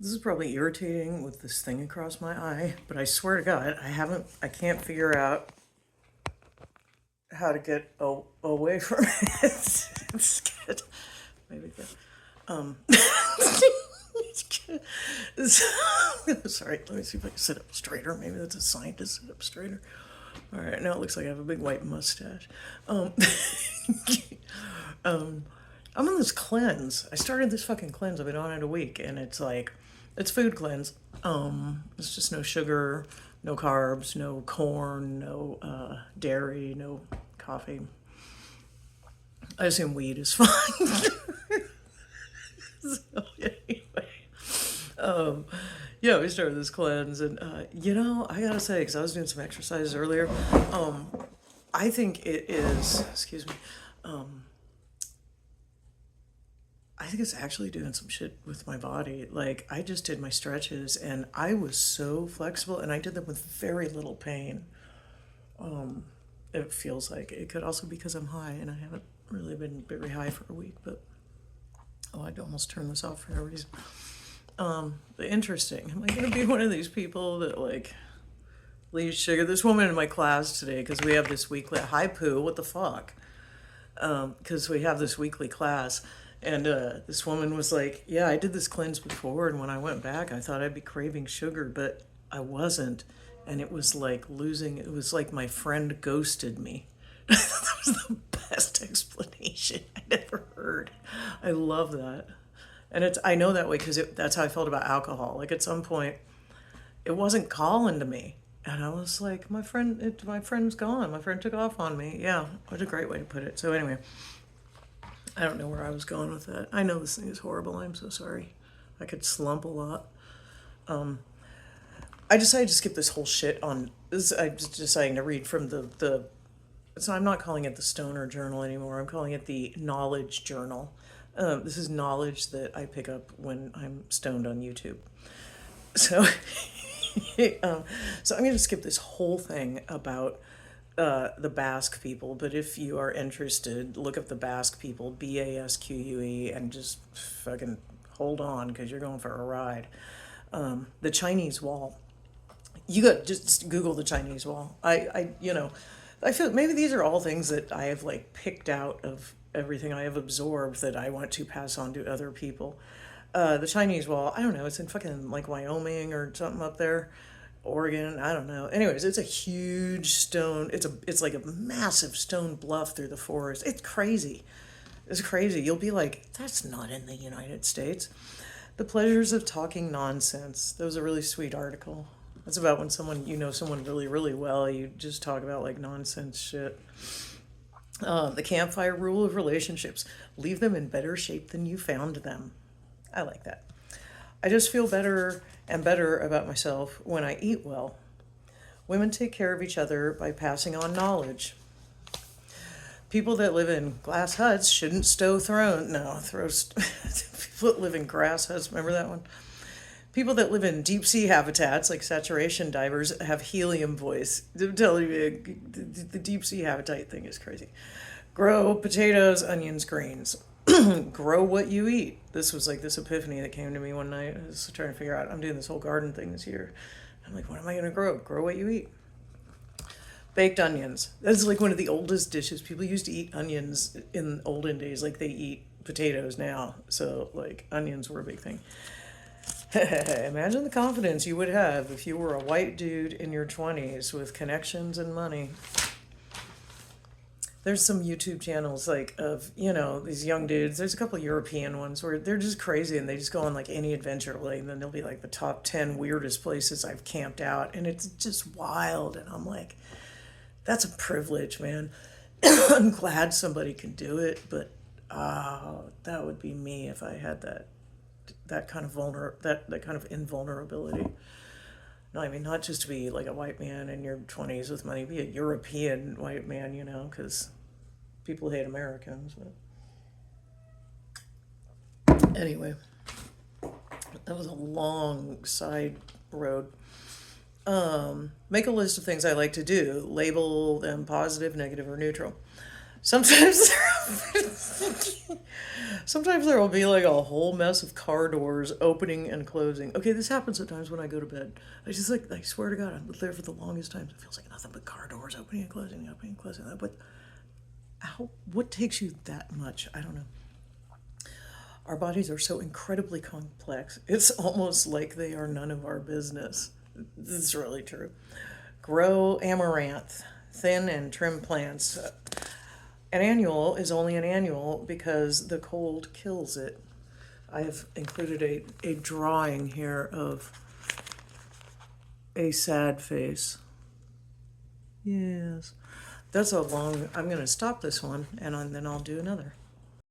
This is probably irritating with this thing across my eye, but I swear to God, I can't figure out how to get away from it. It's good. Maybe good. It's good. Sorry, let me see if I can sit up straighter. Maybe that's a sign to sit up straighter. All right, now it looks like I have a big white mustache. Um, I'm on this cleanse. I started this fucking cleanse. I've been on it a week, and it's like, it's food cleanse. It's just no sugar, no carbs, no corn, no dairy, no coffee. I assume weed is fine. So anyway, um, yeah, we started this cleanse, and I gotta say, because I was doing some exercises earlier, um, I think it is. Excuse me. I think it's actually doing some shit with my body. Like, I just did my stretches and I was so flexible and I did them with very little pain. It feels like it could also be because I'm high and I haven't really been very high for a week, but oh, I'd almost turn this off for no reason. But interesting. Am I going to be one of these people that like leaves sugar? This woman in my class today, because we have this weekly, hi Pooh, what the fuck? Because we have this weekly class. And this woman was like, yeah, I did this cleanse before. And when I went back, I thought I'd be craving sugar, but I wasn't. And it was like it was like my friend ghosted me. That was the best explanation I'd ever heard. I love that. And I know that way because that's how I felt about alcohol. Like at some point, it wasn't calling to me. And I was like, my friend's gone. My friend took off on me. Yeah, what a great way to put it. So anyway, I don't know where I was going with that. I know this thing is horrible. I'm so sorry. I could slump a lot. I decided to skip this whole shit on this. I just deciding to read from the. So I'm not calling it the Stoner Journal anymore. I'm calling it the Knowledge Journal. This is knowledge that I pick up when I'm stoned on YouTube. So, so I'm going to skip this whole thing about the Basque people. But if you are interested, look up the Basque people, Basque, and just fucking hold on because you're going for a ride. The Chinese Wall. You got just Google the Chinese Wall. I feel maybe these are all things that I have like picked out of everything I have absorbed that I want to pass on to other people. The Chinese Wall, I don't know, it's in fucking like Wyoming or something up there. Oregon, I don't know. Anyways, it's a huge stone. It's like a massive stone bluff through the forest. It's crazy. It's crazy. You'll be like, that's not in the United States. The Pleasures of Talking Nonsense. That was a really sweet article. It's about when someone really, really well, you just talk about like nonsense shit. The campfire rule of relationships. Leave them in better shape than you found them. I like that. I just feel better and better about myself when I eat well. Women take care of each other by passing on knowledge. People that live in glass huts shouldn't stow throne. No, throw. People that live in grass huts. Remember that one? People that live in deep sea habitats, like saturation divers, have helium voice. I'm telling you, the deep sea habitat thing is crazy. Grow potatoes, onions, greens. Grow what you eat. This was like this epiphany that came to me one night. I was trying to figure out, I'm doing this whole garden thing this year. I'm like, what am I going to grow? Grow what you eat. Baked onions. That's like one of the oldest dishes. People used to eat onions in olden days like they eat potatoes now. So, like, onions were a big thing. Imagine the confidence you would have if you were a white dude in your 20s with connections and money. There's some YouTube channels like of, these young dudes. There's a couple of European ones where they're just crazy and they just go on like any adventure like, and then they'll be like the top 10 weirdest places I've camped out. And it's just wild. And I'm like, that's a privilege, man. I'm glad somebody can do it, but that would be me if I had that kind of that kind of invulnerability. No, I mean not just to be like a white man in your 20s with money, be a European white man, because people hate Americans. But anyway, that was a long side road. Make a list of things I like to do. Label them positive, negative, or neutral. Sometimes sometimes there will be like a whole mess of car doors opening and closing. Okay, this happens at times when I go to bed. I just like I swear to God, I'm there for the longest times. It feels like nothing but car doors opening and closing. But how? What takes you that much? I don't know. Our bodies are so incredibly complex. It's almost like they are none of our business. This is really true. Grow amaranth, thin and trim plants. An annual is only an annual because the cold kills it. I have included a drawing here of a sad face. Yes. That's a long, I'm going to stop this one and then I'll do another.